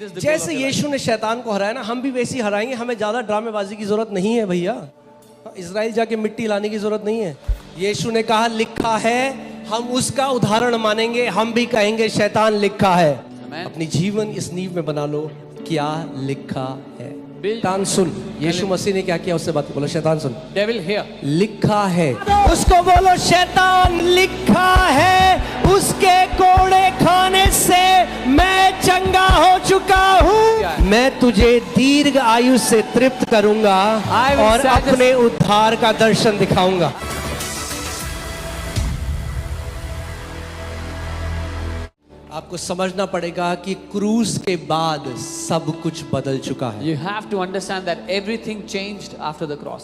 this the जैसे goal of your life. यीशु ने शैतान को हराया ना, हम भी वैसे ही हराएंगे. हमें ज्यादा ड्रामेबाजी की जरूरत नहीं है भैया. इजराइल जाके मिट्टी लाने की जरूरत नहीं है. यीशु ने कहा लिखा है, हम उसका उदाहरण मानेंगे. हम भी कहेंगे शैतान लिखा है. Amen. अपनी जीवन इस नींव में बना लो, क्या लिखा है. Build- शैतान सुन, यीशु मसीह ने क्या किया उससे बात बोलो. शैतान सुन, Devil, here. लिखा है. उसको बोलो शैतान लिखा है, उसके कोड़े खाने से मैं चंगा हो चुका हूँ. मैं तुझे दीर्घ आयु से तृप्त करूंगा I will और satisfy- अपने उद्धार का दर्शन दिखाऊंगा. आपको समझना पड़ेगा कि क्रूस के बाद सब कुछ बदल चुका है. You have to understand that everything changed after the cross.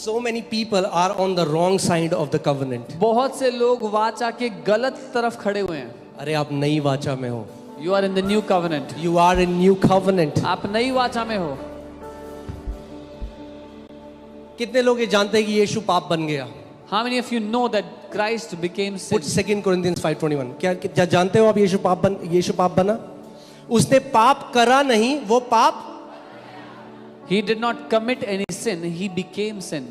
So many people are on the wrong side of the covenant. बहुत से लोग वाचा के गलत तरफ खड़े हुए हैं. अरे आप नई वाचा में हो. You are in the new covenant. You are in new covenant. आप नई वाचा में हो. कितने लोग ये जानते हैं कि यीशु पाप बन गया? How many of you know that Christ became sin? Put 2 Corinthians 5:21. क्या जानते हो आप यीशु पाप बना? उसने पाप करा नहीं, वो पाप. He did not commit any sin. He became sin.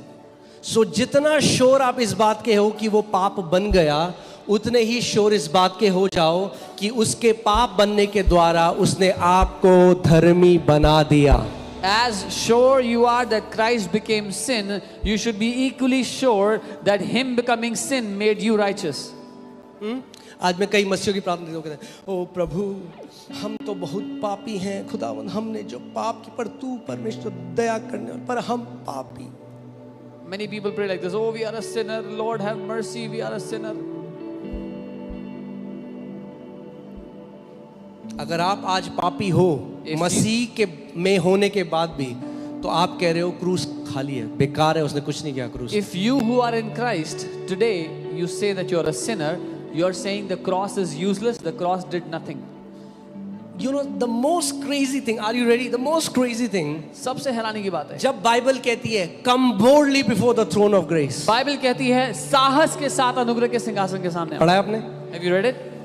सो जितना श्योर आप इस बात के हो कि वो पाप बन गया, उतने ही श्योर इस बात के हो जाओ कि उसके पाप बनने के द्वारा उसने आपको धर्मी बना दिया. As sure you are that Christ became sin, you should be equally sure that Him becoming sin made you righteous. आज मैं कई मसीहों की प्रार्थना करता हूं, ओ प्रभु हम तो बहुत पापी हैं खुदावन, हमने जो पाप की, पर तू परमेश्वर दया करने वाला, पर हम पापी. Many people pray like this, oh we are a sinner, Lord have mercy, we are a sinner. अगर आप आज पापी हो If मसीह के में होने के बाद भी, तो आप कह रहे हो क्रूस खाली है, बेकार है, उसने कुछ नहीं किया. क्रूस If you who are in Christ today, you say that you are a sinner, you are saying the cross is useless, the cross did nothing. You know the most crazy thing, are you ready? The most crazy thing, सबसे हैरानी की बात है, जब Bible कहती है come boldly before the throne of grace. Bible कहती है साहस के साथ अनुग्रह के सिंहासन के सामने आओ. पढ़ा है आपने? Have you read it?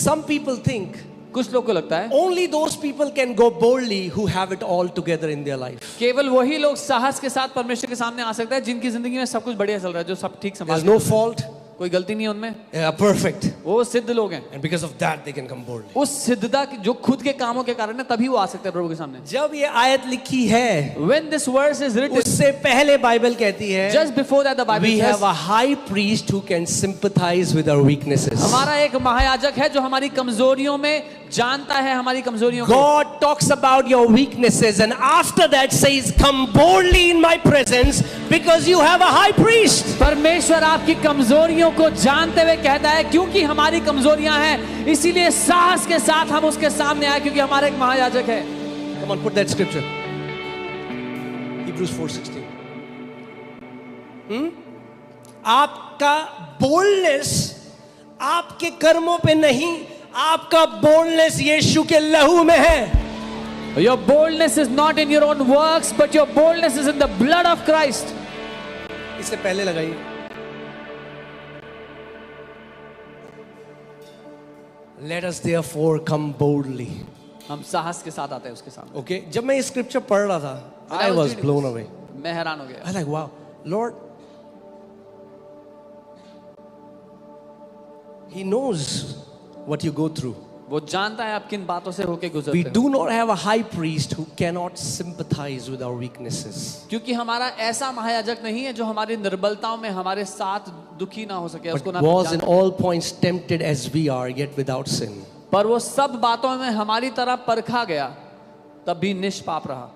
Some people think कुछ लोग को लगता है only those people can go boldly who have it all together in their life. केवल वही लोग साहस के साथ परमेश्वर के सामने आ सकते हैं जिनकी जिंदगी में सब कुछ बढ़िया चल रहा है, जो सब ठीक संभाल There's no fault, कोई गलती नहीं है उनमें, they are perfect, वो सिद्ध लोग हैं. and because of that they can come boldly. उस सिद्धता जो खुद के कामों के कारण है, तभी वो आ सकते हैं प्रभु के सामने. जब ये आयत लिखी है, When this verse is written, उससे पहले बाइबल कहती है just before that the Bible we says, have a high priest who can sympathize with our weaknesses. हमारा एक महायाजक है जो हमारी कमजोरियों में जानता है हमारी कमजोरियों को. God talks about your weaknesses and after that says come boldly in my presence because you have a high priest. परमेश्वर आपकी कमजोरियों को जानते हुए कहता है क्योंकि हमारी कमजोरियां हैं, इसीलिए साहस के साथ हम उसके सामने आए क्योंकि हमारा एक महायाजक है. Come on, put that scripture. Hebrews 4:16. आपका boldness आपके कर्मों पे नहीं, आपका boldness यीशु के लहू में है. Your boldness is not in your own works, but your boldness is in the blood of Christ. इससे पहले लगाइए. Let us therefore come boldly. हम साहस के साथ आते हैं उसके सामने. Okay, जब मैं ये स्क्रिप्चर पढ़ रहा था, I was blown away. मैं हैरान हो गया. I was like, wow, Lord, He knows what you go through. वो जानता है आप किन बातों से होके We गुजरते हो. do not have a high priest who cannot sympathize with our weaknesses. क्योंकि हमारा ऐसा महायाजक नहीं है जो हमारी निर्बलताओं में हमारे साथ दुखी ना हो सके, उसको But ना was in जान- all points tempted as we are, yet without sin. पर वो सब बातों में हमारी तरह परखा गया, तब भी निष्पाप रहा.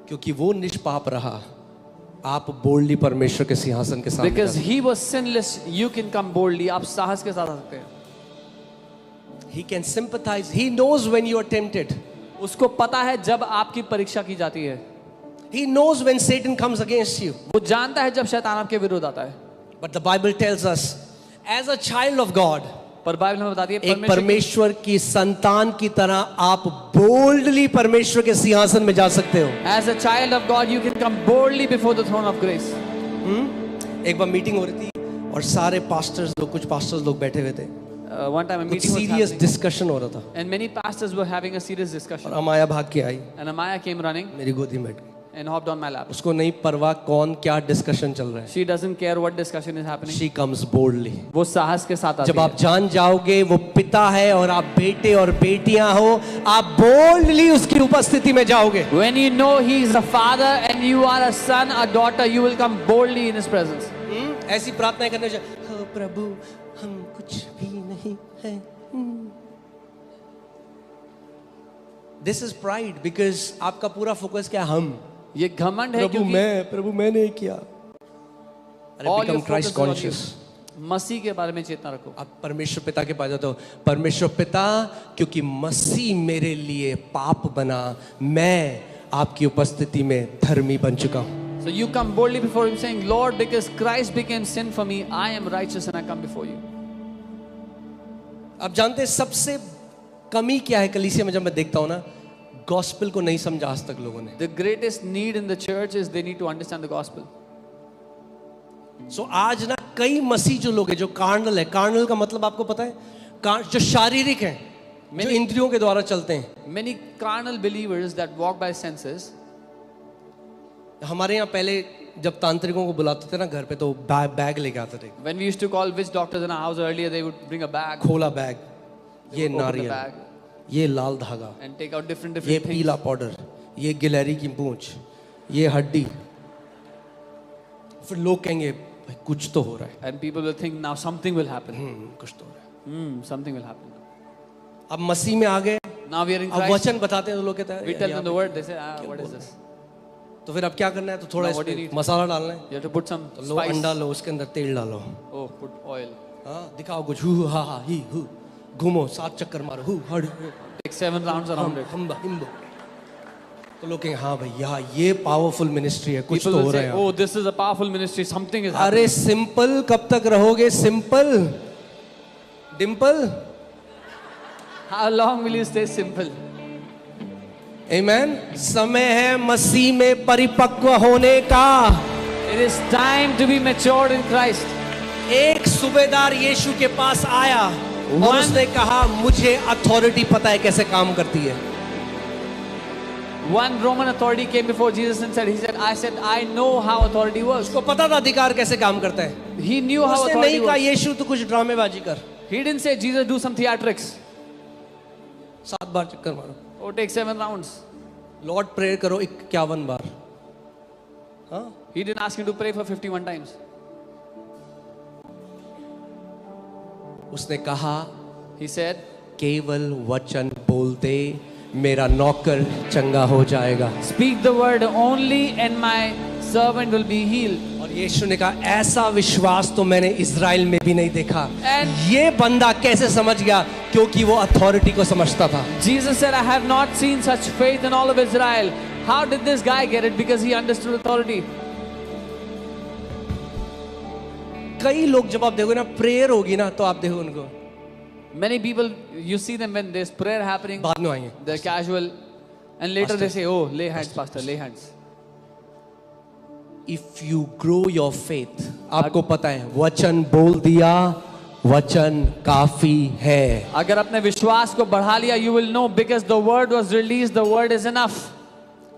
क्योंकि वो निष्पाप रहा, आप बोल्डली परमेश्वर के सिंहासन के सामने Because जा he was sinless, you can come boldly. आप साहस के साथ आ सकते हैं. सकते. He can sympathize. He knows when you are tempted. उसको पता है जब आपकी परीक्षा की जाती है. He knows when Satan comes against you. वो जानता है जब शैतान आपके विरुद्ध आता है. But the Bible tells us, as a child of God, पर बाइबल हमें बताती है एक परमेश्वर की संतान की तरह आप बोल्डली परमेश्वर के सिंहासन में जा सकते हो. as a child of God you can come boldly before the throne of grace. एक बार मीटिंग हो रही थी और सारे पास्टर्स लोग, कुछ पास्टर्स लोग बैठे हुए थे. one time a कुछ meeting was serious happening, discussion हो रहा था and many pastors were having a serious और discussion. अमाया भाग के आई, And Amaya came running मेरी गोदी में बैठ गई। and hopped on my lap. उसको नहीं परवाह कौन क्या डिस्कशन चल रहा है। She doesn't care what discussion is happening. She comes boldly। वो साहस के साथ आती जब है. आप जान जाओगे वो पिता है और आप बेटे और बेटियां हो, आप बोल्डली उसकी उपस्थिति में जाओगे। When you know he is a father and you are a son, a daughter, you will come boldly in his presence. ऐसी प्रार्थना करने चाहिए, हो प्रभु हम कुछ भी नहीं है। दिस इज प्राइड, बिकॉज आपका पूरा फोकस क्या, हम। ये घमंड है प्रभु क्योंकि मैं, प्रभु मैंने किया। all your become focus Christ is on you. Conscious. मसीह के बारे में चेतना रखो. आप परमेश्वर पिता के पास जाते हो, परमेश्वर पिता क्योंकि मसीह मेरे लिए पाप बना, मैं आपकी उपस्थिति में धर्मी बन चुका हूं। So you come boldly before him saying, Lord, because Christ became sin for me, I am righteous and I come before you. आप जानते हैं सबसे कमी क्या है कलीसिया में, जब मैं देखता हूं ना, गॉस्पेल को नहीं समझा आज तक लोगों ने। The greatest need in the church is they need to understand the gospel. सो आज ना कई मसीह जो लोग हैं जो कार्नल है, कार्नल का मतलब आपको पता है, जो शारीरिक है, जो इंद्रियों के द्वारा चलते हैं। Many carnal believers that walk by senses. हमारे यहाँ पहले जब तांत्रिकों को बुलाते थे ना घर पे, तो बैग लेके आते थे। When we used to call witch doctors in our house earlier, they would bring a bag. खोला बैग, ये Open the नारियल, bag ये लाल धागा, and take out different ये things. पीला पाउडर, ये गिलहरी की पूंछ, ये हड्डी। फिर लोग कहेंगे भाई कुछ तो हो रहा है। And people will think now something will happen. कुछ तो हो रहा है। Something will happen. अब मसीह में आ गए, Now we are in अब Christ. वचन बताते हैं तो लोग कहते हैं We tell यहाँ them the पे word. They say, what is this? तो फिर अब क्या करना है, तो थोड़ा Now what do you इसमें need? मसाला डालना है, You have to put some तो लो spice. अंडा लो, उसके अंदर तेल डालो, Oh, put oil. हाँ दिखाओ कुछ, हु हा हा ही हु, घूमो 7 चक्कर मारो, हु हड़ Take 7 rounds around it. हम हिम्बो, तो लोग कहेंगे हाँ भैया ये पावरफुल मिनिस्ट्री है, कुछ People तो हो will रहा say, है। oh, this is a powerful ministry. Something is अरे happening. सिंपल कब तक रहोगे, simple Dimple? How long will you stay simple? आमेन। समय है मसीह में परिपक्व होने का। It is time to be matured in Christ. एक सूबेदार यीशु के पास आया और One- उसने कहा मुझे अथॉरिटी पता है कैसे काम करती है। One Roman authority came before Jesus and said, I know how authority works. उसको पता था अधिकार कैसे काम करता है। He knew how उसने authority नहीं कहा works. यीशु तो कुछ ड्रामेबाजी कर, He didn't say, Jesus, do some theatrics. 7 बार चक्कर मारो, Or take 7 rounds. Lord prayer करो 51 बार। हाँ He didn't ask him to pray for 51 times. उसने कहा He said, केवल वचन बोलते मेरा नौकर चंगा हो जाएगा। speak the word only and my servant will be healed. और यीशु ने कहा ऐसा विश्वास तो मैंने इज़राइल में भी नहीं देखा। And- ये बंदा कैसे समझ गया? क्योंकि वो अथॉरिटी को समझता था। Jesus said, I have not seen such faith in all of Israel. How did this guy get it? Because he understood authority. कई लोग जब आप देखो ना प्रेयर होगी ना, तो आप देखो उनको Many people, you see them when there's prayer happening, बाद में आएंगे, they're casual, and later they say, oh, lay hands, pastor, lay hands. If you grow your faith, आपको पता है वचन बोल दिया, वचन काफी है। अगर अपने विश्वास को बढ़ा लिया, you will know because the word was released, the word is enough.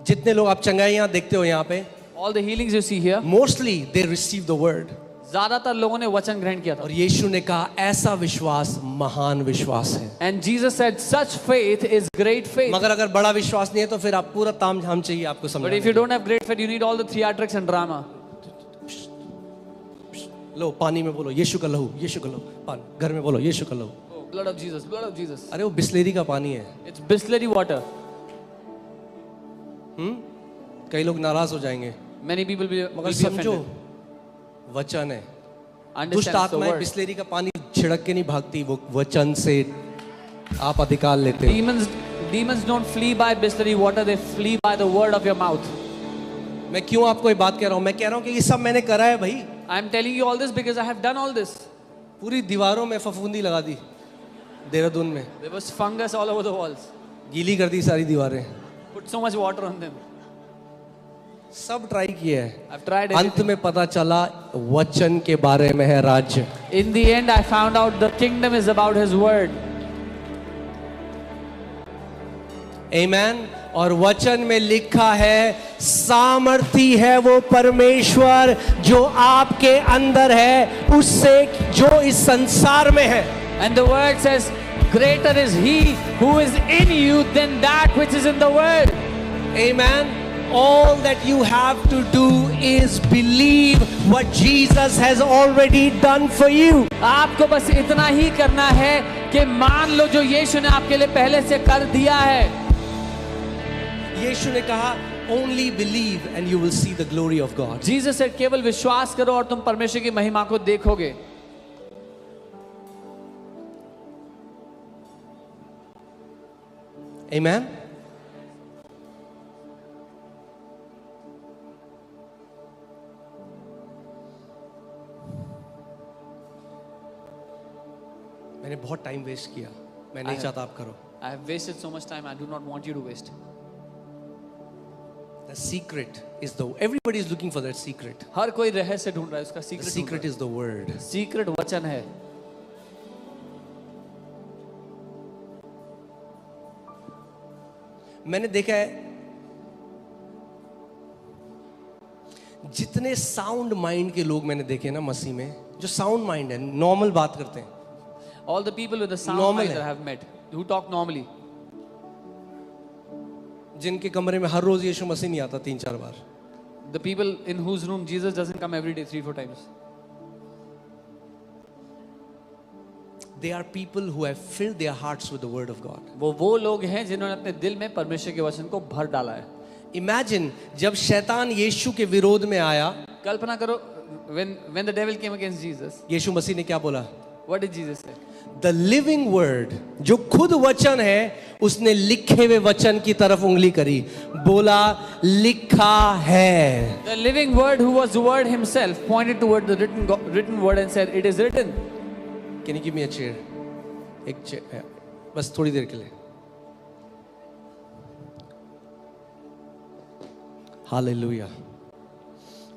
जितने लोग आप चंगाइयां देखते हो यहाँ पे, All the healings you see here, mostly they receive the word. ज्यादातर लोगों ने वचन ग्रहण किया था. और यीशु ने कहा ऐसा विश्वास महान विश्वास है। And Jesus said, such faith is great faith. मगर अगर बड़ा विश्वास नहीं है तो फिर आप पूरा ताम झाम चाहिए आपको But समझाने if you के लिए। don't have great faith, you need all the theatrics and drama. लो पानी में बोलो यीशु का लहू, यीशु का लहू, पानी घर में बोलो यीशु का लहू। Oh, blood of Jesus, blood of Jesus. अरे वो बिस्लेरी का पानी है। It's Bisleri water. कई लोग नाराज हो जाएंगे, Many people will मगर be समझो offended. वचन है। दुष्ट Understand it's the आत्माएं word. बिस्लेरी का पानी छिड़क के नहीं भागती, वो वचन से आप अधिकार लेते हो। Demons don't flee by Bisleri water, they flee by the word of your mouth. मैं क्यों आपको ये बात कह रहा हूँ? मैं कह रहा हूँ कि ये सब मैंने करा है भाई। I'm telling you all this because I have done all this. पूरी दीवारों में फफूंदी लगा दी देहरादून में, There was fungus all over the walls. गीली कर दी सारी दीवारें, Put so much water on them. सब ट्राई किया है। I've tried अंत everything. में पता चला वचन के बारे में है राज्य। In the end, I found out the kingdom is about His word. आमेन। और वचन में लिखा है सामर्थी है वो परमेश्वर जो आपके अंदर है उससे जो इस संसार में है। And the word says, greater is He who is in you than that which is in the world. Amen. All that you have to do is believe what Jesus has already done for you. आपको बस इतना ही करना है कि मान लो जो यीशु ने आपके लिए पहले से कर दिया है। यीशु ने कहा only believe and you will see the glory of God. Jesus said केवल विश्वास करो और तुम परमेश्वर की महिमा को देखोगे। Amen. मैंने बहुत टाइम वेस्ट किया, मैं नहीं चाहता आप करो। I have wasted so much time. I do not want you to waste. The secret is everybody is looking for that secret. हर कोई रहस्य ढूंढ रहा है, उसका The secret secret is the word. secret वचन है। मैंने देखा है जितने साउंड माइंड के लोग मैंने देखे ना मसीह में, जो साउंड माइंड है, नॉर्मल बात करते हैं, All the people with the sound Normal mind है। that I have met, who talk normally, जिनके कमरे में हर रोज यीशु मसीह नहीं आता 3-4 बार, the people in whose room Jesus doesn't come every day 3-4 times, they are people who have filled their hearts with the word of God. वो लोग हैं जिन्होंने अपने दिल में परमेश्वर के वचन को भर डाला है। Imagine जब शैतान यीशु के विरोध में आया, कल्पना करो when the devil came against Jesus, यीशु मसीह ने क्या बोला? what did Jesus say? The living word, जो खुद वचन है, उसने लिखे हुए वचन की तरफ उंगली करी, बोला लिखा है। The living word, who was the word himself, pointed toward the written word and said, it is written. Can you give me a chair? एक chair, बस थोड़ी देर के लिए। हालेलुया।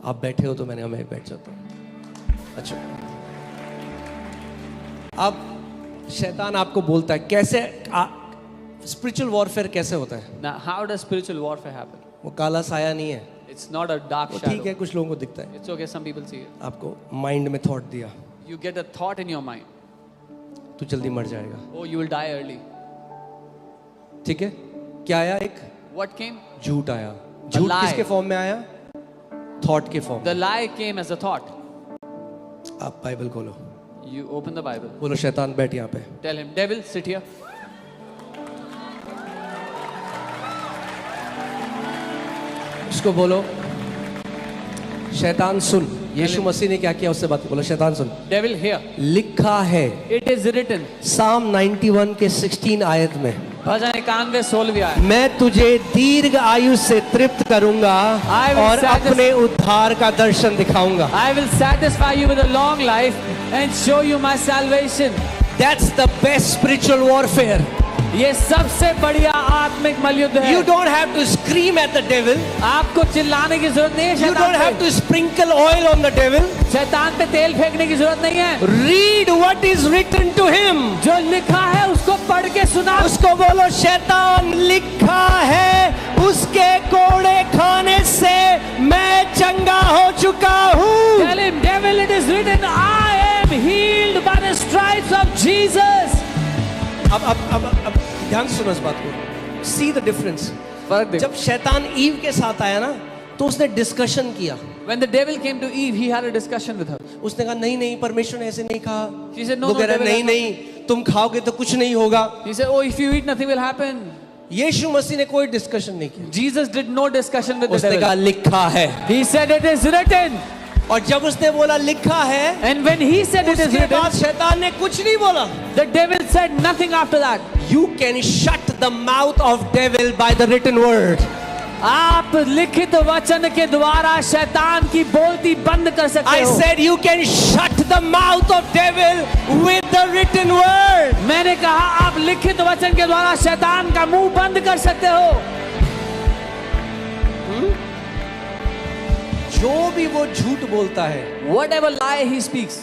आप बैठे हो तो मैं बैठ जाता हूँ। अच्छा, अब शैतान आपको बोलता है कैसे, स्पिरिचुअल वॉरफेयर कैसे होता है? Now, how does spiritual warfare happen? वो काला साया नहीं है, It's not a dark वो shadow. ठीक है, कुछ लोगों को दिखता है। It's okay, some people see it. आपको माइंड में थॉट दिया, You get a thought in your mind, तू जल्दी मर जाएगा, oh, you will die early. ठीक है? क्या आया? एक What came? झूठ आया। झूठ lie. किसके फॉर्म में आया? थॉट के form. The lie came as a thought. आप बाइबल खोलो, You open the Bible. बोलो शैतान बैठ यहाँ पे। Tell him, devil, sit here. उसको बोलो शैतान सुन। यीशु मसीह ने क्या किया उससे बात, बोलो शैतान सुन। Devil, here. लिखा है It is written. साम 91 के 16 आयत में, भजन 91 16 आयत। मैं तुझे दीर्घ आयु से तृप्त करूंगा I will और satisfy- अपने उद्धार का दर्शन दिखाऊंगा। I will satisfy you with a long life and show you my salvation. That's the best spiritual warfare. ये सबसे बढ़िया आत्मिक मलयुद्ध है। You don't have to scream at the devil. आपको चिल्लाने की जरूरत नहीं है You don't have शैतान पे। to sprinkle oil on the devil. शैतान पे तेल फेंकने की जरूरत नहीं है। Read what is written to him. जो लिखा है उसको पढ़ के सुना। उसको बोलो शैतान लिखा है उसके कोड़े खाने से मैं चंगा हो चुका हूँ। Tell him, devil, it is written, I am healed by the stripes of Jesus. अब ध्यान सुनो इस बात को। See the difference. फर्क देखो। जब शैतान ईव के साथ आया ना, तो उसने डिस्कशन किया। When the devil came to Eve, he had a discussion with her. उसने कहा नहीं नहीं, परमेश्वर ने ऐसे नहीं कहा। She said, no, वो no, कह रहा devil नहीं has नहीं, तुम खाओगे तो कुछ नहीं होगा। He said, oh, if you eat, nothing will happen. यीशु मसीह ने कोई डिस्कशन नहीं किया। Jesus did no discussion with the उसने कहा devil. लिखा है। He said, it is written. और जब उसने बोला लिखा है, And when he said it is उसके बाद written, शैतान ने कुछ नहीं बोला। the devil said nothing after that. You can shut the mouth of devil by the written word. आप लिखित वचन के द्वारा शैतान की बोलती बंद कर सकते I हो। said you can shut the mouth of devil with the written word. मैंने कहा आप लिखित वचन के द्वारा शैतान का मुंह बंद कर सकते हो। जो भी वो झूठ बोलता है, Whatever lie he speaks,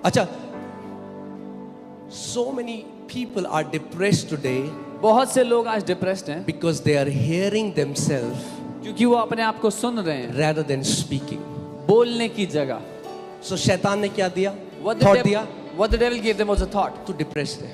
अच्छा, so many people are depressed today बहुत से लोग आज डिप्रेस्ड हैं because they are hearing themselves क्योंकि वो अपने आप को सुन रहे हैं rather than speaking. बोलने की जगह. So शैतान ने क्या दिया? What the Thought devil- दिया, what the devil gave them was a thought. तू डिप्रेस्ड है.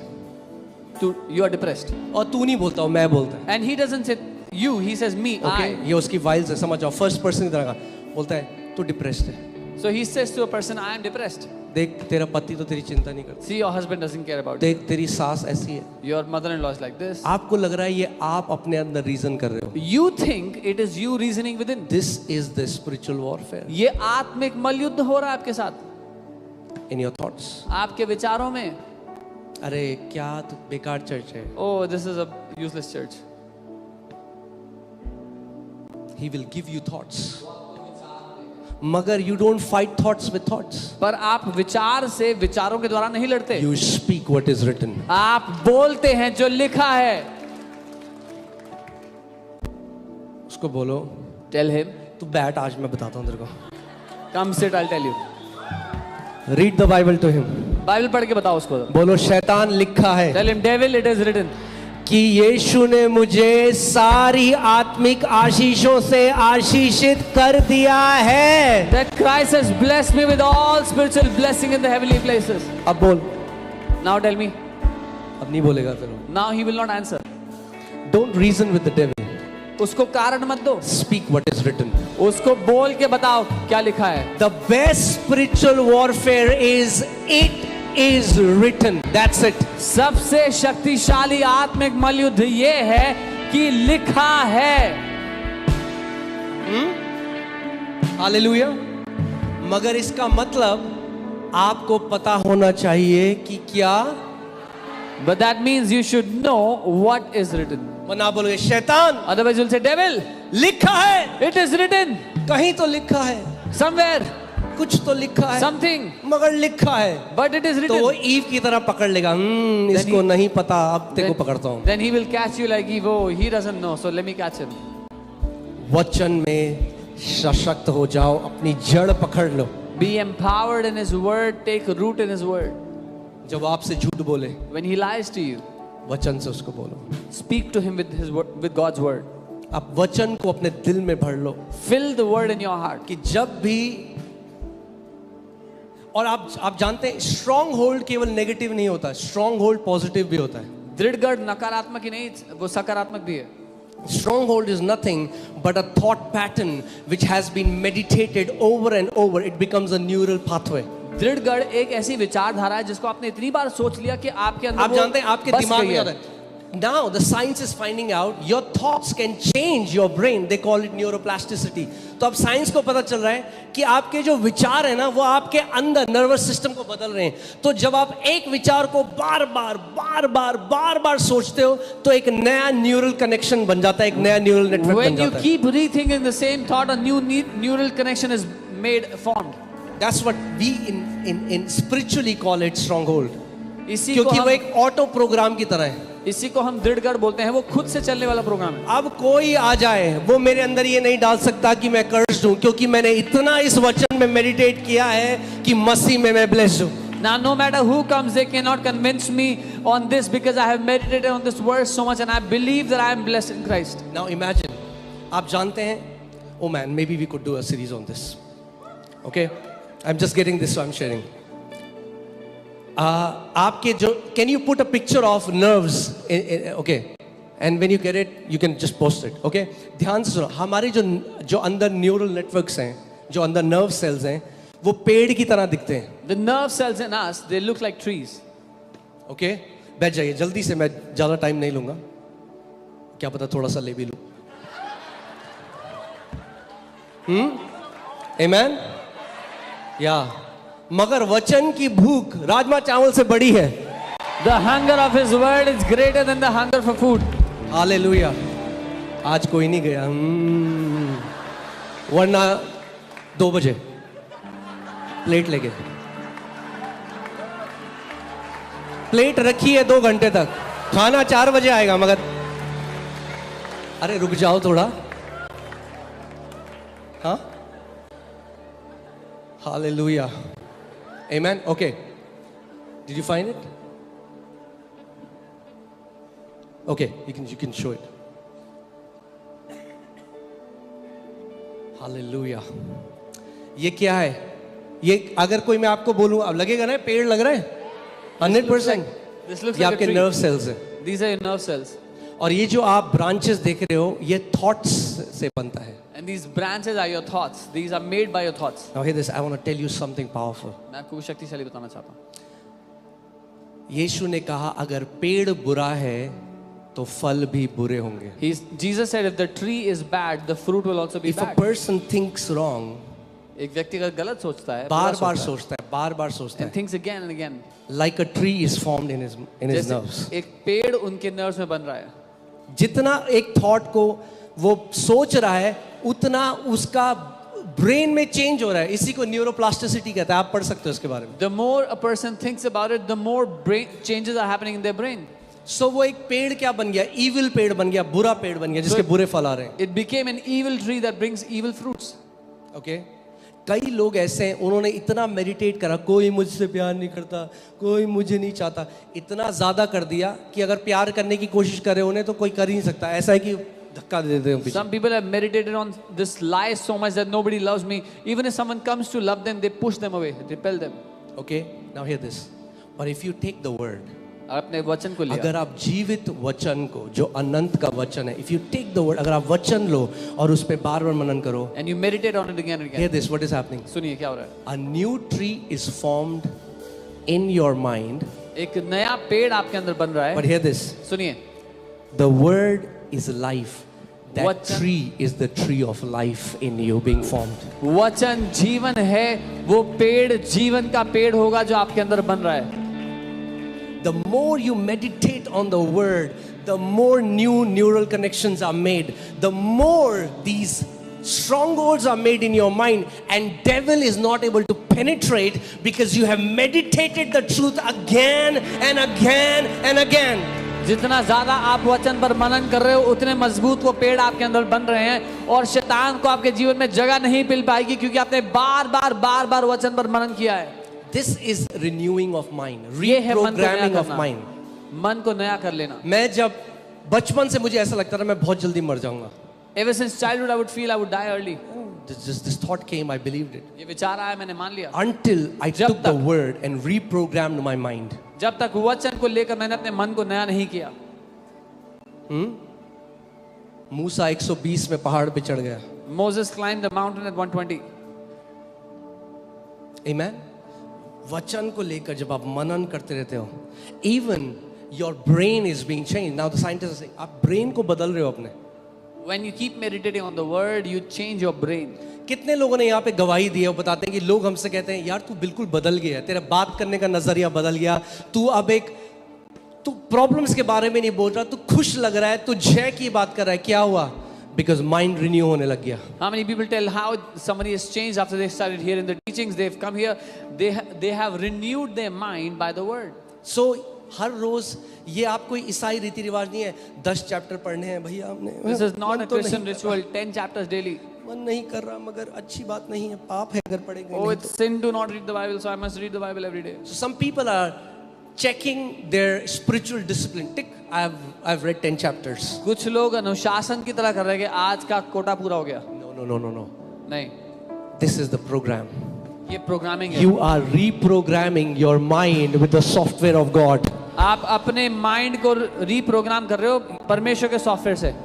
You are depressed. और तू नहीं बोलता हूँ, मैं बोलता है. And he doesn't say you, he says me, Okay? I. ये उसकी वाइल्स है, समझ जाओ. फर्स्ट पर्सन की तरह का बोलता है तू डिप्रेस्ड है. So he says to a person, I am depressed. देख तेरा पति तो तेरी चिंता नहीं करता. See, your husband doesn't care about you. देख तेरी सास ऐसी है. Your mother-in-law is like this. आपको लग रहा है ये आप अपने अंदर रीजन कर रहे हो. You think it is you reasoning within. This is the spiritual warfare ये आत्मिक मलयुद्ध हो रहा है आपके साथ, in your thoughts. आपके विचारों में. अरे क्या तो बेकार चर्च है. Oh, this is a useless church. He will give you thoughts. मगर you don't fight thoughts with thoughts. पर आप विचार से विचारों के द्वारा नहीं लड़ते. You speak what is written. आप बोलते हैं जो लिखा है. उसको बोलो, Tell him, तू बैठ, आज मैं बताता हूँ तेरे को. come sit, I'll tell you. Read the Bible to him. Bible पढ़ के बताओ उसको. बोलो शैतान लिखा है Tell him, devil, it is written. कि यीशु ने मुझे सारी आत्मिक आशीषों से आशीषित कर दिया है. That Christ has blessed me with all spiritual blessing in the heavenly places. अब बोल. Now tell me. अब नहीं बोलेगा फिर. Now he will not answer. Don't reason with the devil. उसको कारण मत दो. Speak what is written. उसको बोल के बताओ क्या लिखा है. The best spiritual warfare is it is written. That's it. सबसे शक्तिशाली आत्मिक मलयुद्ध ये है कि लिखा है. हालेलुया. मगर इसका मतलब आपको पता होना चाहिए कि क्या. But that means you should know what is written. वरना बोलोगे शैतान. Otherwise you'll say, devil, लिखा है. it is written. कहीं तो लिखा है. Somewhere. कुछ तो लिखा है. Something. मगर लिखा है. But it is तो वो written. ईव की तरह पकड़ लेगा. इसको नहीं पता, अब तेरे को पकड़ता हूँ. Then he will catch you like Eve. Oh, he doesn't know, so let me catch him. वचन में सशक्त हो जाओ, अपनी जड़ पकड़ लो. Be empowered in his word. Take root in his word. जब आपसे झूठ बोले, When he lies to you, वचन से उसको बोलो. speak to him with his word, with God's word. आप वचन को अपने दिल में भर लो Fill the word in your heart. कि जब भी. और आप जानते हैं स्ट्रॉन्ग होल्ड केवल नेगेटिव नहीं होता, स्ट्रॉन्ग होल्ड पॉजिटिव भी होता है. दृढ़गढ़ नकारात्मक ही नहीं, वो सकारात्मक भी है. Stronghold is nothing but a thought pattern which has been meditated over and over. It becomes a neural pathway. दृढ़गढ़ एक ऐसी विचारधारा है जिसको आपने इतनी बार सोच लिया कि आपके अंदर आप जानते हैं आपके बस दिमाग गई में है. होता है. Now the science is finding out your thoughts can change your brain. They call it neuroplasticity. तो अब साइंस को पता चल रहा है कि आपके जो विचार है ना वो आपके अंदर नर्वस सिस्टम को बदल रहे हैं. तो जब आप एक विचार को बार बार सोचते हो तो एक नया न्यूरल कनेक्शन बन जाता है, एक नया न्यूरल नेटवर्क बन When you जाता है. keep rethinking the same thought, a new neural connection is formed. That's what we in spiritually call it stronghold. इसी को क्योंकि वो हम एक ऑटो प्रोग्राम की तरह है. इसी को हम दृढ़गढ़ बोलते हैं. वो खुद से चलने वाला प्रोग्राम है. अब कोई आ जाए वो मेरे अंदर ये नहीं डाल सकता कि मैं कर्स्ड हूं, क्योंकि मैंने इतना इस वचन में मेडिटेट किया है कि मसीह में मैं ब्लेस्ड हूं. Now no matter who comes, they cannot convince me on this because I have meditated on this verse so much and I believe that I am blessed in Christ. Now imagine, आप जानते हैं, oh man, maybe we could do a series on this. Okay, I'm just getting this, so I'm sharing. आपके जो, can you put a picture of nerves? Okay, and when you get it, you can just post it. Okay, ध्यान से सुनो. हमारे जो अंदर neural networks हैं, जो अंदर नर्व सेल्स हैं, वो पेड़ की तरह दिखते हैं. The nerve cells in us, they look like trees. Okay, बैठ जाइए जल्दी से, मैं ज़्यादा टाइम नहीं लूँगा, क्या पता थोड़ा सा ले भी लूँ. Amen? या मगर वचन की भूख राजमा चावल से बड़ी है. The hunger of his word is greater than the hunger for food. Hallelujah. आज कोई नहीं गया. वरना 2 बजे प्लेट लेके, प्लेट रखी है 2 घंटे तक, खाना 4 बजे आएगा. मगर अरे रुक जाओ थोड़ा. हाँ, hallelujah. Amen. Okay. Did you find it? Okay, you can show it. Hallelujah. ये क्या है? ये अगर कोई मैं आपको बोलूं, अब लगेगा ना पेड़ लग रहा है 100%. This looks ये like a आपके tree. नर्व सेल्स है. These are your nerve cells. और ये जो आप ब्रांचेस देख रहे हो ये थॉट्स से बनता है. And these branches are your thoughts. These are made by your thoughts. Now hear this, I want to tell you something powerful. मैं आपको कुछ शक्तिशाली बताना चाहता हूँ. यीशु ने कहा अगर पेड़ बुरा है तो फल भी बुरे होंगे. Jesus said if the tree is bad, the fruit will also be If a bad. person thinks wrong, एक व्यक्ति अगर गलत सोचता है, बार बार सोचता है, बार बार सोचता and है, thinks again and again, like a tree is formed in his जैसे nerves. एक पेड़ उनके नर्व्स में बन रहा है. जितना एक थॉट को वो सोच रहा है उतना उसका ब्रेन में चेंज हो रहा है. इसी को न्यूरोप्लास्टिसिटी कहता है. आप पढ़ सकते हो इसके बारे में. The more a person thinks about it, the more brain changes are happening in their brain. सो वो एक पेड़ क्या बन गया? इविल पेड़ बन गया, बुरा पेड़ बन गया जिसके बुरे फल आ रहे हैं. It became an evil tree that brings evil fruits. Okay कई लोग ऐसे हैं उन्होंने इतना मेडिटेट करा, कोई मुझसे प्यार नहीं करता, कोई मुझे नहीं चाहता, इतना ज्यादा कर दिया कि अगर प्यार करने की कोशिश करे उन्हें तो कोई कर ही नहीं सकता. ऐसा है कि धक्का दे देते हैं. Some people have meditated on this lie so much that nobody loves me. Even if someone comes to love them, they push them away, repel them. Okay now hear this, but if you take the word, अपने वचन को लिया, अगर आप जीवित वचन को जो अनंत का वचन है, if you take the word, अगर आप वचन लो और उस पे बार बार मनन करो, and you meditate on it again and hear again. this, what is happening? सुनिए क्या हो रहा है. A new tree is formed in your mind, एक नया पेड़ आपके अंदर बन रहा but है. hear this, सुनिए, the word is life. That वचन- tree is the tree of life in you being formed. वचन जीवन है. वो पेड़ जीवन का पेड़ होगा जो आपके अंदर बन रहा है. The more you meditate on the word, the more new neural connections are made, the more these strongholds are made in your mind, and devil is not able to penetrate because you have meditated the truth again and again and again. जितना ज्यादा आप वचन पर मनन कर रहे हो उतने मजबूत वो पेड़ आपके अंदर बन रहे हैं, और शैतान को आपके जीवन में जगह नहीं मिल पाएगी क्योंकि आपने बार बार वचन पर मनन किया है. This is renewing of mind, ये है मन को नया reprogramming of करना. mind. मन को नया कर लेना. मैं जब बचपन से मुझे ऐसा लगता था मैं बहुत जल्दी मर जाऊंगा. Ever since childhood I would feel I would die early. This thought came, I believed it. ये विचार आया, मैंने मान लिया. Until I जब took the तक- word and reprogrammed my mind. जब तक वचन को लेकर मैंने अपने मन को नया नहीं किया. मूसा 120 में पहाड़ पे चढ़ गया. Moses climbed the mountain at 120. Amen. वचन को लेकर जब आप मनन करते रहते हो, even your brain is being changed. Now the scientists are saying, आप brain को बदल रहे हो अपने. When you keep meditating on the word, you change your brain. कितने लोगों ने यहाँ पे गवाही दी है, वो बताते हैं कि लोग हमसे कहते हैं यार तू बिल्कुल बदल गया है, तेरा बात करने का नजरिया बदल गया, तू अब तू प्रॉब्लम्स के बारे में नहीं बोल रहा, तू खुश लग रहा है, तू जय की बात कर रहा है. क्या हुआ? Because mind renew होने लग गया. How many people tell how somebody has changed after they started hearing the teachings? They've come here, they have renewed their mind by the word. So हर रोज ये आप कोई ईसाई रीति रिवाज नहीं है 10 चैप्टर पढ़ने हैं भैया हमने. This is not मन a तो Christian नहीं ritual. 10 chapters daily. मन नहीं कर रहा, मगर अच्छी बात नहीं है, पाप है अगर पढ़ेंगे. Oh, नहीं it's sin to not read the Bible, so I must read the Bible every day. So some people are checking their spiritual discipline. Tick, I've read 10 chapters. कुछ लोग अनुशासन की तरह कर रहे हैं कि आज का कोटा पूरा हो गया. No. नहीं, This is the program. ये प्रोग्रामिंग है. You are reprogramming your mind with the software of God. आप अपने माइंड को रीप्रोग्राम कर रहे हो परमेश्वर के सॉफ्टवेयर से.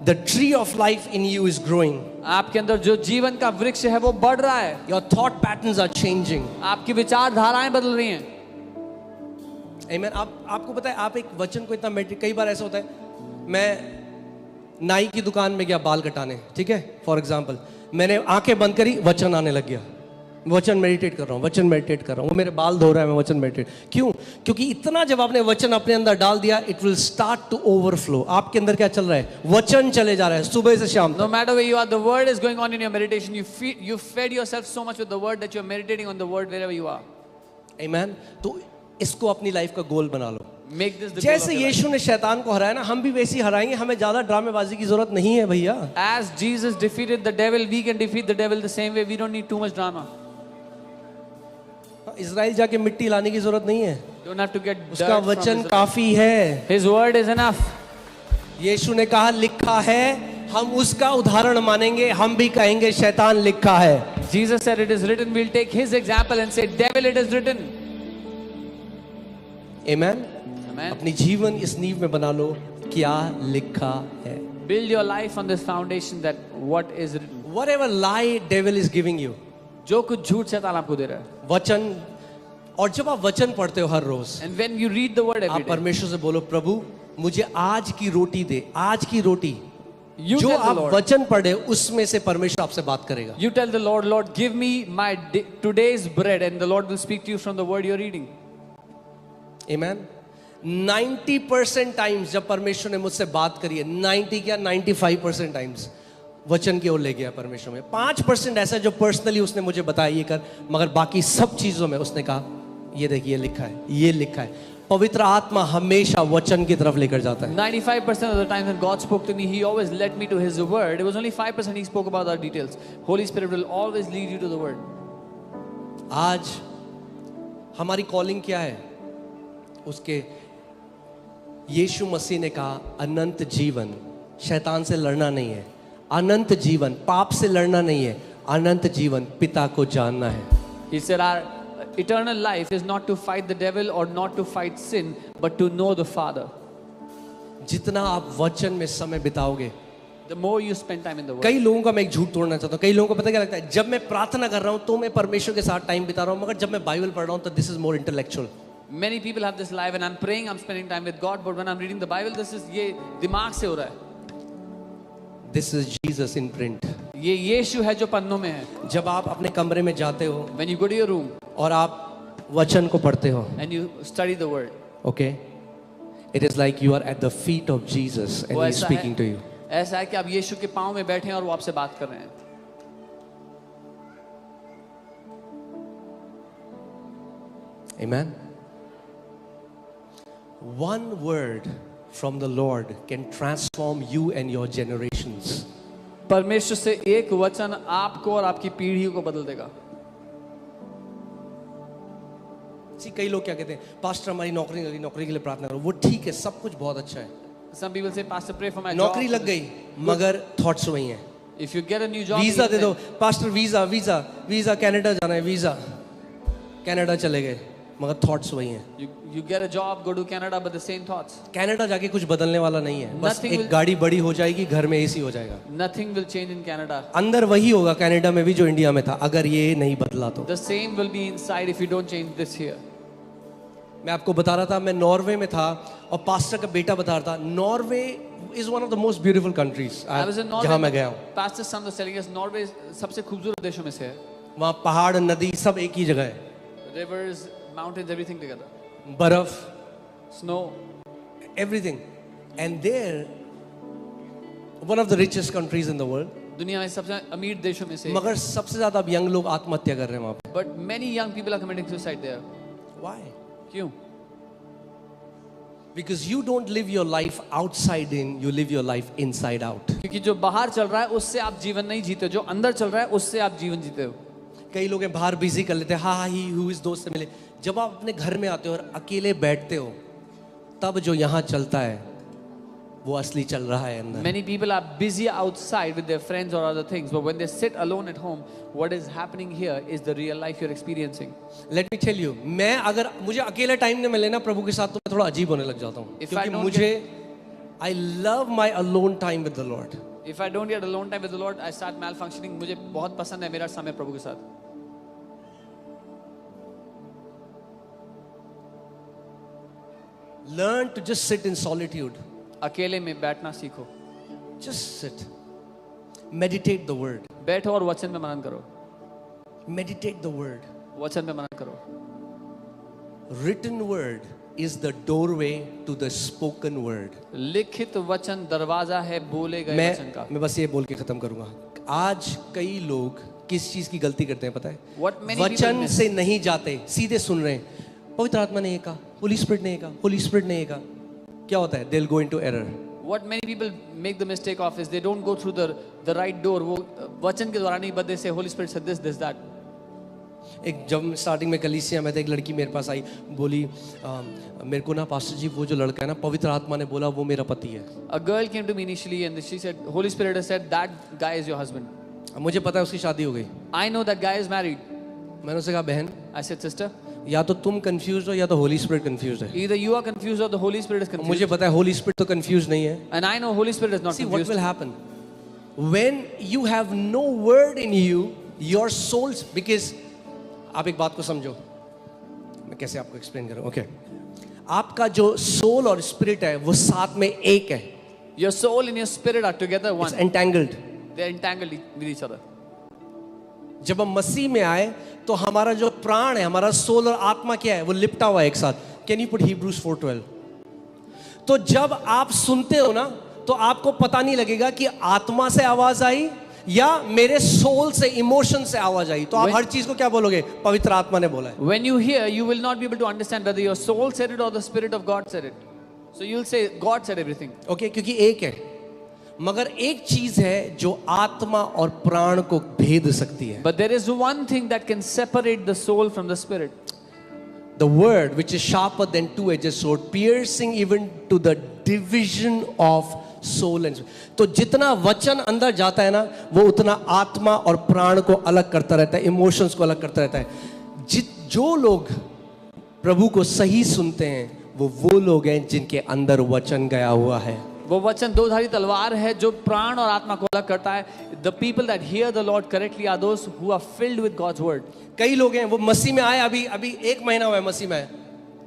The tree of life in you is growing. आपके अंदर जो जीवन का वृक्ष है वो बढ़ रहा है. Your thought patterns are changing. आपकी विचारधाराएं बदल रही हैं. Amen. आपको पता है आप एक वचन को इतना मेडिटेट, कई बार ऐसा होता है, मैं नाई की दुकान में गया बाल कटाने, ठीक है, फॉर एग्जाम्पल, मैंने आंखें बंद करी, वचन आने लग गया, वचन मेडिटेट कर रहा हूँ, वचन मेडिटेट कर रहा हूँ, वो मेरे बाल धो रहा है, मैं वचन मेडिटेट. क्यों? क्योंकि इतना जब आपने वचन अपने अंदर डाल दिया, it will start to overflow. आपके अंदर क्या चल रहा है? वचन चले जा रहा है सुबह से शाम No तक. matter where you are, the word is going on in your meditation. You fed yourself so much with the word that you are meditating on the word wherever you are. Amen. तो इसको अपनी life का गोल बना लो. Make this the goal of जैसे your life. यीशु ने शैतान को हराया ना, हम भी वैसे ही हराएंगे. हमें ज्यादा ड्रामेबाजी की जरूरत नहीं है भैया. As Jesus defeated the devil, we can defeat the devil the same way. We don't need too much drama. Israel जाके मिट्टी लाने की जरूरत नहीं है, Don't have to get dirt उसका from वचन Israel. काफी है। His word is enough. यीशु ने कहा लिखा है, हम उसका उदाहरण मानेंगे, हम भी कहेंगे शैतान लिखा है। Jesus said it is written. We'll take his example and say, devil, it is written. Amen. Amen. अपनी जीवन इस नींव में बना लो, क्या लिखा है। Build your life on this foundation that what is written. Whatever lie devil is giving you, जो कुछ झूठ शैतान आपको दे रहा है. वचन, और जब आप वचन पढ़ते हो हर रोज, And when you read the word every आप day, परमेश्वर से बोलो प्रभु मुझे आज की रोटी दे, आज की रोटी। you जो tell the आप Lord. वचन पढ़े उसमें से परमेश्वर आपसे बात करेगा। You tell the Lord, Lord, give me my today's bread, and the Lord will speak to you from the word you're reading. Amen. 90% times जब परमेश्वर ने मुझसे बात करी है, 90 क्या 95% टाइम्स वचन की ओर ले गया परमेश्वर में। 5% ऐसा जो पर्सनली उसने मुझे बताया ये कर, मगर बाकी सब चीजों में उसने कहा ये देखिए लिखा है, ये लिखा है। पवित्र आत्मा हमेशा वचन की तरफ लेकर जाता है। 95% of the time when God spoke to me, He always led me to His word. It was only 5% He spoke about our details. Holy Spirit will always lead you to the word. आज हमारी calling क्या है? उसके यीशु मसीह ने कहा अनंत जीवन, शैतान से लड़ना नहीं है, अनंत जीवन पाप से लड़ना नहीं है, अनंत जीवन पिता को जानना है। He said our eternal life is not to fight the devil or not to fight sin, but to know the Father. जितना आप वचन में समय बिताओगे, The more you spend time in the word. कई लोगों का मैं एक झूठ तोड़ना चाहता हूँ। कई लोगों को पता क्या लगता है, जब मैं प्रार्थना कर रहा हूँ तो मैं परमेश्वर के साथ टाइम बिता रहा हूँ, मगर जब मैं बाइबल पढ़ रहा हूँ तो this is more intellectual. Many people have this life and I'm praying, I'm spending time with God, but when I'm reading the Bible, this is ये दिमाग से हो रहा है। This is Jesus in print. ये यीशु है जो पन्नों में है। जब आप अपने कमरे में जाते हो When you go to your room और आप वचन को पढ़ते हो, and you study the word, okay, it is like you are at the feet of Jesus and वो ही इज ऐसा स्पीकिंग टू यू। है, ऐसा है कि आप यीशु के पांव में बैठे हैं और वो आपसे बात कर रहे हैं। Amen. One word from the Lord can transform you and your generations. परमेश्वर से एक वचन आपको और आपकी पीढ़ी को बदल देगा। कई लोग क्या कहते हैं, पास्टर हमारी नौकरी लगी, नौकरी के लिए प्रार्थना करो। वो ठीक है, सब कुछ बहुत अच्छा है, Some people say, Pastor, pray for my job. नौकरी लग गई, मगर थॉट्स वही हैं। If you get a new job, visa दे दो, pastor visa visa visa, Canada जाना है, वीजा, कनाडा चले गए, मगर थॉट्स वही हैं। you get a job, go to Canada, but the same thoughts. Canada जाके कुछ बदलने वाला नहीं है, बस Nothing एक will- गाड़ी बड़ी हो जाएगी, घर में एसी हो जाएगा, Nothing will change in Canada. अंदर वही होगा कनाडा में भी जो इंडिया में था, अगर ये नहीं बदला तो। The same will be inside if you don't change this here. मैं आपको बता रहा था, मैं नॉर्वे में था और पास्टर का बेटा बता रहा था, Norway is one of the most beautiful countries I was in Norway. जहां मैं गया हूँ। Pastor son was telling us Norway सबसे खूबसूरत देशों में से है। वहाँ पहाड़, नदी सब एक ही जगह है, Rivers, mountains, everything together. बर्फ, Snow. Everything, and they're one of the richest countries in the world. दुनिया में सबसे अमीर देशों में से। मगर सबसे ज्यादा अब यंग लोग आत्महत्या कर रहे हैं वहाँ पे। But many young people are committing suicide there. Why? क्यों? Because you don't live your life outside in, you live your life inside out. क्योंकि जो बाहर चल रहा है उससे आप जीवन नहीं जीते, जो अंदर चल रहा है उससे आप जीवन जीते हो। कई लोग हैं बाहर बिजी कर लेते हैं, हाँ ही हु इस दोस्त से मिले। जब आप अपने घर में आते हो और अकेले बैठते हो, तब जो यहाँ चलता है वो असली चल रहा है अंदर। Many people are busy outside with their friends or other things, but when they sit alone at home, what is happening here is the real life you're experiencing. Let me tell you, मैं अगर मुझे अकेले time नहीं मिले ना प्रभु के साथ, तो मैं थोड़ा अजीब होने लग जाता हूँ, If I क्योंकि don't मुझे I love my alone time with the Lord. If I don't get alone time with the Lord, I start malfunctioning. मुझे बहुत पसंद है मेरा समय प्रभु के साथ। Learn to just sit in solitude. अकेले में बैठना सीखो। Just sit. Meditate the word. बैठो और वचन में मनन करो। Meditate the word. वचन में मनन करो। Written word is the doorway to the spoken word. लिखित वचन दरवाजा है बोले गए वचन का। मैं बस ये बोल के खत्म करूंगा। आज कई लोग किस चीज की गलती करते हैं पता है? What many people वचन miss. से नहीं जाते, सीधे सुन रहे हैं। पवित्र आत्मा ने ये कहा, होली स्पिरिट ने ये कहा, होली स्पिरिट ने ये कहा। क्या होता है? They'll go into error. What many people make the mistake of is they don't go through the right door. वो वचन के द्वारा नहीं, but they say Holy Spirit said this, that. एक जब स्टार्टिंग में कलीसिया में था, एक लड़की मेरे पास आई, बोली मेरे को ना पास्टर जी वो जो लड़का है ना, पवित्र आत्मा ने बोला वो मेरा पति है। A girl came to me initially and she said, Holy Spirit has said that guy is your husband. मुझे पता है उसकी शादी हो गई। I know that guy is married. मैंने उससे कहा बहन, I said, sister, या तो तुम कंफ्यूज हो या तो होली स्पिरिट कंफ्यूज है। either you are confused or the Holy Spirit is confused. मुझे पता है होली स्पिरिट तो कंफ्यूज नहीं है। And I know Holy Spirit is not See what confused. will happen when you have no word in you, your souls, because आप एक बात को समझो, मैं कैसे आपको एक्सप्लेन करूं। ओके, आपका जो सोल और स्पिरिट है वो साथ में एक है। Your soul and your spirit are together one. It's entangled. They are entangled with each other. जब हम मसीह में आए तो हमारा जो प्राण है, हमारा सोल और आत्मा क्या है, वो लिपटा हुआ है एक साथ। Can you put Hebrews 4:12? तो जब आप सुनते हो ना, तो आपको पता नहीं लगेगा कि आत्मा से आवाज आई या मेरे सोल से, इमोशन से आवाज आई। तो आप हर चीज को क्या बोलोगे? पवित्र आत्मा ने बोला है। When you hear, you will not be able to understand whether your soul said it or the Spirit of God said it. So you'll say, God said everything. Okay, क्योंकि एक है, मगर एक चीज है जो आत्मा और प्राण को भेद सकती है। But there is one thing that can separate the soul from the spirit. The word which is sharper than two-edged sword, piercing even to the division of soul and spirit. तो जितना वचन अंदर जाता है ना, वो उतना आत्मा और प्राण को अलग करता रहता है, इमोशंस को अलग करता रहता है। जो लोग प्रभु को सही सुनते हैं वो लोग हैं जिनके अंदर वचन गया हुआ है। वो वचन दो-धारी तलवार है जो प्राण और आत्मा को अलग करता है। The people that hear the Lord correctly are those who are filled with God's word. कई लोग हैं वो मसीह में आए, अभी 1 महीना हुआ है मसीह में आए,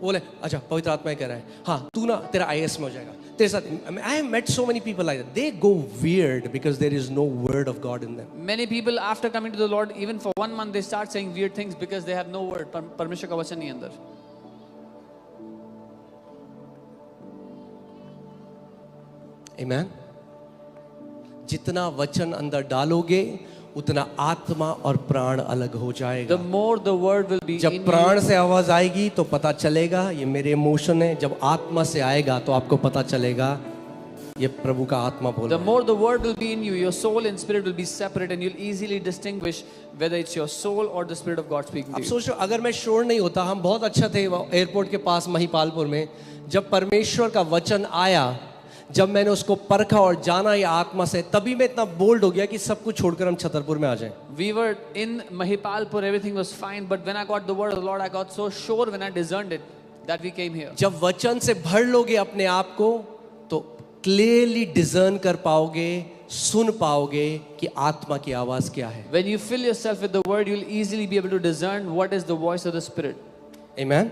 बोले अच्छा पवित्र आत्मा कह रहा है, हाँ तू ना तेरा IAS में हो जाएगा तेरे साथ। I have met so many people like that. They go weird because there is no word of God in them. Many people after coming to the Lord, even for 1 month, they start saying weird things because they have no word. परमेश्वर का वचन नहीं अंदर। Amen. जितना वचन अंदर डालोगे उतना आत्मा और प्राण अलग हो जाएगा। The more the word will be जब in प्राण you, से आवाज आएगी तो पता चलेगा ये मेरे इमोशन है। जब आत्मा से आएगा तो आपको पता चलेगा ये प्रभु का आत्मा बोल the रहा है। more the word will be in you, your soul and spirit will be separate, and you'll easily distinguish whether it's your soul or the Spirit of God speaking अब to you. सोचो अगर मैं sure नहीं होता, हम बहुत अच्छा थे एयरपोर्ट के पास महिपालपुर में, जब परमेश्वर का वचन आया, जब मैंने उसको परखा और जाना ये आत्मा से, तभी मैं इतना बोल्ड हो गया कि सब कुछ छोड़कर हम छतरपुर में आ जाएं। We were in Mahipalpur, everything was fine, but when I got the word of the Lord, I got so sure when I discerned it that we came here. जब वचन से भर लोगे अपने आप को तो क्लियरली डिजर्न कर पाओगे, सुन पाओगे कि आत्मा की आवाज क्या है। When you fill yourself with the word, you'll easily be able to discern what is the voice of the Spirit. Amen?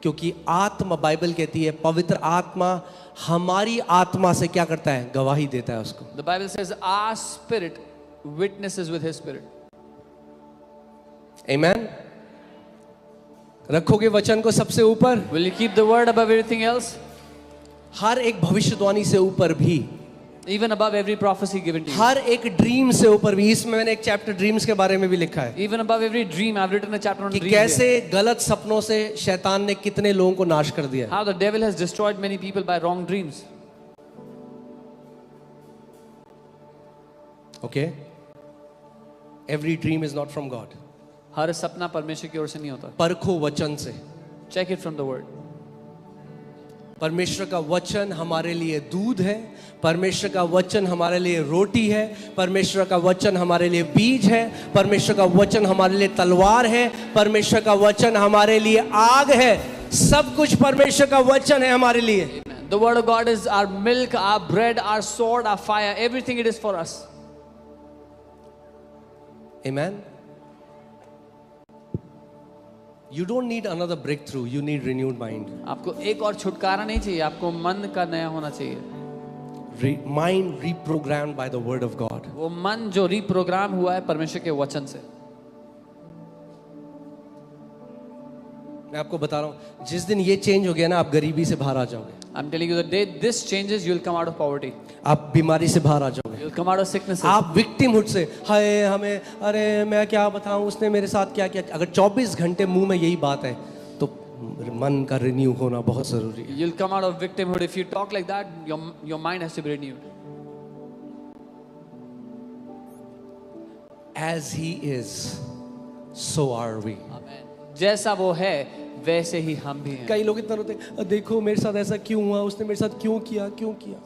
क्योंकि आत्मा, बाइबल कहती है पवित्र आत्मा हमारी आत्मा से क्या करता है? गवाही देता है उसको। The Bible says our spirit witnesses with his spirit. Amen? रखोगे वचन को सबसे ऊपर, Will you keep the word above everything else? हर एक भविष्यवाणी से ऊपर भी, Even above every prophecy given to you. हर एक ड्रीम से ऊपर भी। इसमें मैंने एक चैप्टर ड्रीम्स के बारे में भी लिखा है Even above every dream, I've written a chapter on कि dreams. कैसे गलत सपनों से शैतान ने कितने लोगों को नाश कर दिया। How the devil has destroyed many people by wrong dreams. Okay? Every dream is not from God. हर सपना परमेश्वर की ओर से नहीं होता. परखो वचन से। Check it from the word. परमेश्वर का वचन हमारे लिए दूध है, परमेश्वर का वचन हमारे लिए रोटी है, परमेश्वर का वचन हमारे लिए बीज है, परमेश्वर का वचन हमारे लिए तलवार है, परमेश्वर का वचन हमारे लिए आग है। सब कुछ परमेश्वर का वचन है हमारे लिए। The word of God is our milk, our bread, our sword, our fire. Everything it is for us. Amen. You don't need another breakthrough, you need renewed mind. आपको एक और छुटकारा नहीं चाहिए, आपको मन का नया होना चाहिए. Mind reprogrammed by the word of God. वो मन जो रीप्रोग्राम हुआ है परमेश्वर के वचन से. मैं आपको बता रहा हूँ, जिस दिन ये चेंज हो गया ना, आप गरीबी से बाहर आ जाओगे. I'm telling you, the day this changes, you'll come out of poverty. आप बीमारी से बाहर आ जाओगे. You'll come out of sicknesses. आप विक्टिमहुड से, हाय हमें, अरे मैं क्या बताऊं उसने मेरे साथ क्या किया. अगर 24 घंटे मुंह में यही बात है तो मन का रिन्यू होना बहुत जरूरी है. You'll come out of victimhood. If you talk like that, your mind has to be renewed. As he is, so are we. जैसा वो है वैसे ही हम भी हैं. कई लोग इतना रोते हैं, देखो मेरे साथ ऐसा क्यों हुआ, उसने मेरे साथ क्यों किया.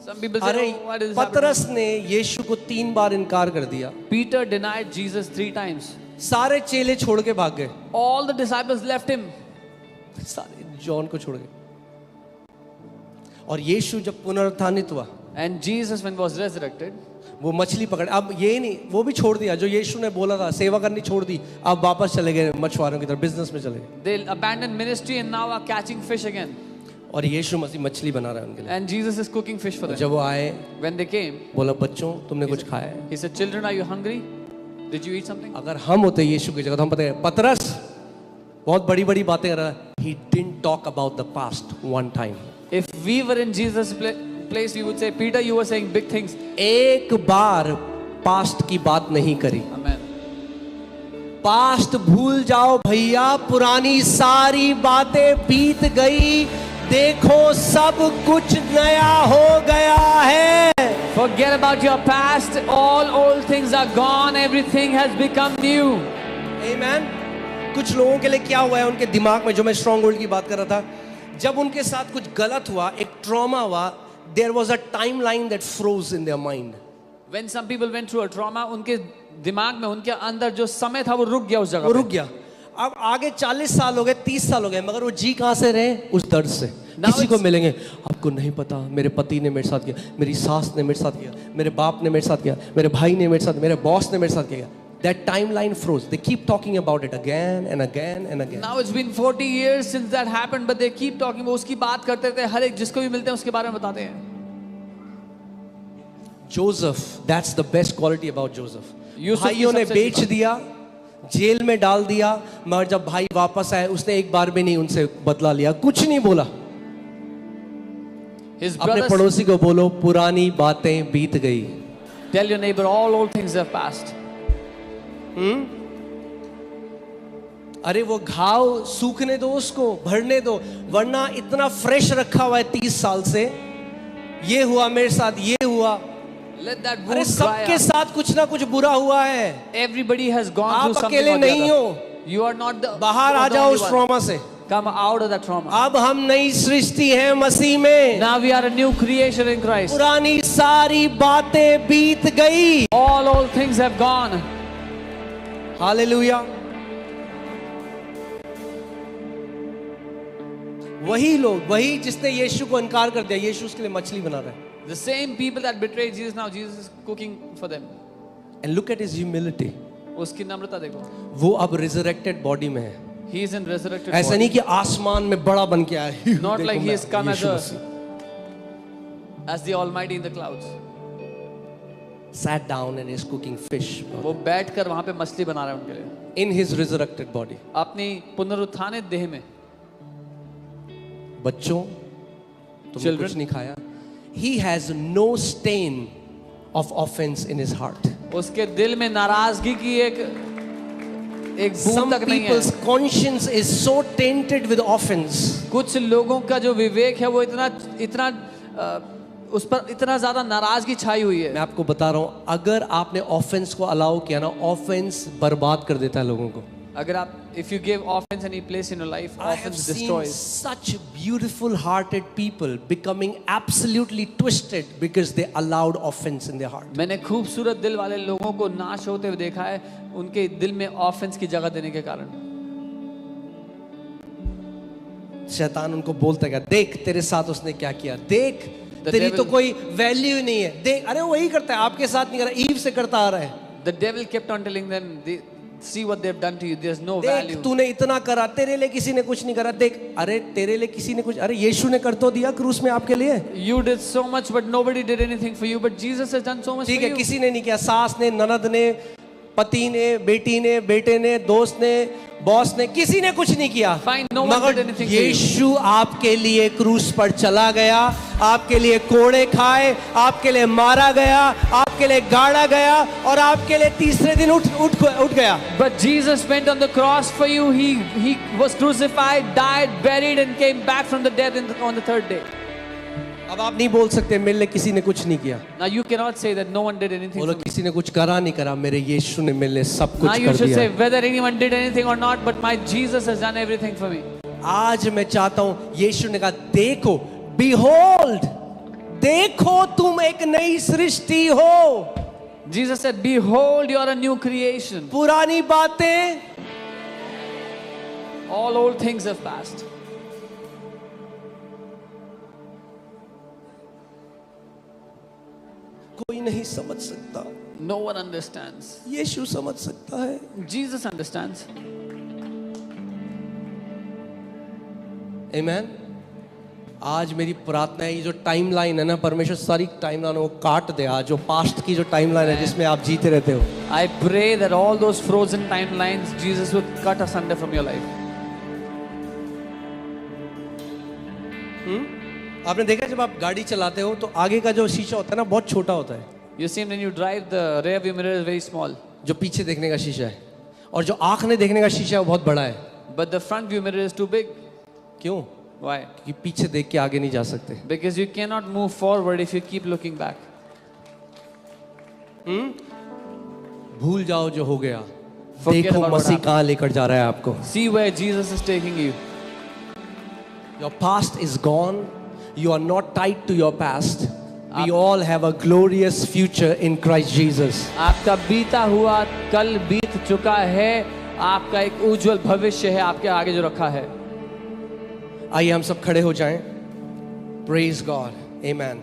Some people say, अरे "Oh, what is happening?" पतरस ने यीशु को 3 बार इनकार कर दिया. Peter denied Jesus 3 times. सारे चेले छोड़ के भाग गए, All the disciples left him. सारे जॉन को छोड़ गए. और यीशु जब पुनरुत्थानित हुआ, And Jesus, when he was resurrected, वो मछली पकड़, अब ये नहीं, वो भी छोड़ दिया जो यीशु ने बोला था, सेवा करनी छोड़ दी. अब वापस चले गए मछुआरों की तरफ, बिजनेस में चले गए. they abandoned ministry and now are catching fish again. और यीशु मसीह मछली बना रहा है उनके लिए. And Jesus is cooking fish for them. जब वो आए, When they came, बोला बच्चों तुमने कुछ खाया है. he said, "Children, are you hungry? Did you eat something?" अगर हम होते यीशु की जगह तो हम पता है, पतरस बहुत बड़ी बड़ी बातें कर रहा है. He didn't talk about the past one time. If we were in Jesus' place, we would say, "Peter, you were saying big things." एक बार पास्ट की बात नहीं करी. Amen. पास्ट भूल जाओ भैया, पुरानी सारी बातें बीत गई, देखो सब कुछ नया हो गया है. Forget about your past. All old things are gone. Everything has become new. Amen. कुछ लोगों के लिए क्या हुआ है उनके दिमाग में, जो मैं स्ट्रॉन्ग होल्ड की बात कर रहा था, जब उनके साथ कुछ गलत हुआ, एक ट्रॉमा हुआ, there was a timeline that froze in their mind. When some people went through a trauma, उनके दिमाग में, उनके अंदर जो समय था वो रुक गया उस जगह वो पे. रुक गया. अब आगे 40 साल हो गए, 30 साल हो गए, मगर वो जी कहां से रहे? उस दर्द से. किसी को मिलेंगे, आपको नहीं पता मेरे पति ने मेरे साथ किया, मेरी सास ने मेरे साथ किया, मेरे बाप ने मेरे साथ किया, मेरे भाई ने मेरे साथ, मेरे बॉस ने मेरे साथ किया. That timeline froze. They keep talking about it again and again and again. Now it's been 40 years since that happened, but they keep talking. वो उसकी बात करते थे, हर एक जिसको भी मिलते हैं उसके बारे में बताते हैं. Joseph, that's the best quality about Joseph. Yusuf की भाइयों ने सबसे बेच दिया, जेल में डाल दिया, मगर जब भाई वापस आए उसने एक बार भी नहीं उनसे बदला लिया, कुछ नहीं बोला. His अपने brothers, पड़ोसी को बोलो, पुरानी बातें बीत गई. tell your neighbor, all old things have passed. अरे वो घाव सूखने दो, उसको भरने दो, वरना इतना फ्रेश रखा हुआ है 30 साल से. ये हुआ मेरे साथ, ये हुआ. Let that अरे wound dry सबके up. साथ कुछ ना कुछ बुरा हुआ है. Everybody has gone आप through something अकेले or the नहीं other. हो. You are not the. बाहर you आ are the जाओ only उस one. ट्रॉमा से. Come out of that trauma. अब हम नई सृष्टि हैं मसीह में. Now we are a new creation in Christ. पुरानी सारी बातें बीत गई. All old things have gone. Hallelujah. वही लोग, वही जिसने यीशु को इनकार कर दिया, यीशु उसके लिए मछली बना रहा है. The same people that betrayed Jesus, now Jesus is cooking for them. And look at his humility. उसकी नम्रता देखो. वो अब रिजरेक्टेड बॉडी में है. He is in resurrected ऐसा body. नहीं कि आसमान में बड़ा बन के आया. Not देखो like he मैं, has come Yeshu as Masih. as the Almighty in the clouds. Sat down and is cooking fish वो बैठकर वहां पे मछली बना रहा है उनके लिए. in his resurrected body. अपनी पुनरुत्थानित देह में. बच्चों, तुमने Children. कुछ नहीं खाया. He has no stain of offense in his heart. उसके दिल में नाराजगी की एक Some बूंद तक नहीं people's है. conscience is so tainted with offense. कुछ लोगों का जो विवेक है वो इतना इतना उस पर इतना ज्यादा नाराजगी छाई हुई है. मैं आपको बता रहा हूं, अगर आपने ऑफेंस को अलाउ किया ना, ऑफेंस बर्बाद कर देता है लोगों को. अगर आप if you give offense any place in your life, I have offense seen destroys. such beautiful hearted people becoming absolutely twisted because they allowed offense in their heart. मैंने खूबसूरत दिल वाले लोगों को नाश होते हुए देखा है उनके दिल में ऑफेंस की जगह देने के कारण. शैतान उनको बोलता गया, देख तेरे साथ उसने क्या किया, देख The तेरी devil- तो कोई वैल्यू ही नहीं है, देख. अरे वही करता है, आपके साथ नहीं कर रहा, ईव से करता आ रहा है. The devil kept on telling them, see what they've done to you. There's no देख value. तूने इतना करा, तेरे लिए किसी ने कुछ नहीं करा. देख, अरे तेरे लिए किसी ने कुछ, अरे यीशु ने कर तो दिया क्रूस में आपके लिए. You did so much, but nobody did anything for you. But Jesus has done so much ठीक for है, you. किसी ने नहीं किया. सास ने, ननद ने, पति ने, बेटी ने, बेटे ने, दोस्त ने, बॉस ने, किसी ने कुछ नहीं किया. Fine, no one मगर did anything for you. यीशु आपके लिए क्रूस पर चला गया, आपके लिए कोड़े खाए, आपके लिए मारा गया, आपके लिए गाड़ा गया, और आपके लिए तीसरे दिन उठ गया. But Jesus went on the cross for you. He was crucified, died, buried, and came back from the dead on the third day. अब आप नहीं बोल सकते मेरे लिए किसी ने कुछ नहीं किया। Now you cannot say that no one did anything बोलो for me. किसी ने कुछ करा नहीं करा, मेरे यीशु ने मेरे लिए सब Now कुछ you कर should दिया। say whether anyone did anything or not, but my Jesus has done everything for me. आज मैं चाहता हूं, यीशु ने कहा देखो, behold, देखो तुम एक नई सृष्टि हो। Jesus said, behold, you are a new creation. पुरानी बातें All old things have passed. कोई नहीं समझ सकता, No one understands. यीशु समझ सकता है। Jesus understands. आमेन। आज मेरी प्रार्थना है, ये जो टाइमलाइन है ना, परमेश्वर सारी टाइमलाइन वो काट दे। आज जो पास्ट की जो टाइमलाइन है जिसमें आप जीते रहते हो, I pray that all those frozen timelines, Jesus would cut asunder from your life. आपने देखा जब आप गाड़ी चलाते हो तो आगे का जो शीशा होता है ना बहुत छोटा होता है, You see, when you drive, the rear view mirror is very small, जो पीछे देखने का शीशा है, और जो आंख ने देखने का शीशा है वो बहुत बड़ा है। but the front view mirror is too big. क्यों? Why? क्योंकि पीछे देख के आगे नहीं जा सकते। Because you cannot move forward if you keep looking back. भूल जाओ जो हो गया, Forget देखो about what मसीह happened. कहाँ लेकर जा रहा है आपको। See where Jesus is taking you. Your past is gone. You are not tied to your past. We all have a glorious future in Christ Jesus. आपका बीता हुआ कल बीत चुका है, आपका एक उज्जवल भविष्य है आपके आगे जो रखा है। आइए हम सब खड़े हो जाएं। Praise God. Amen.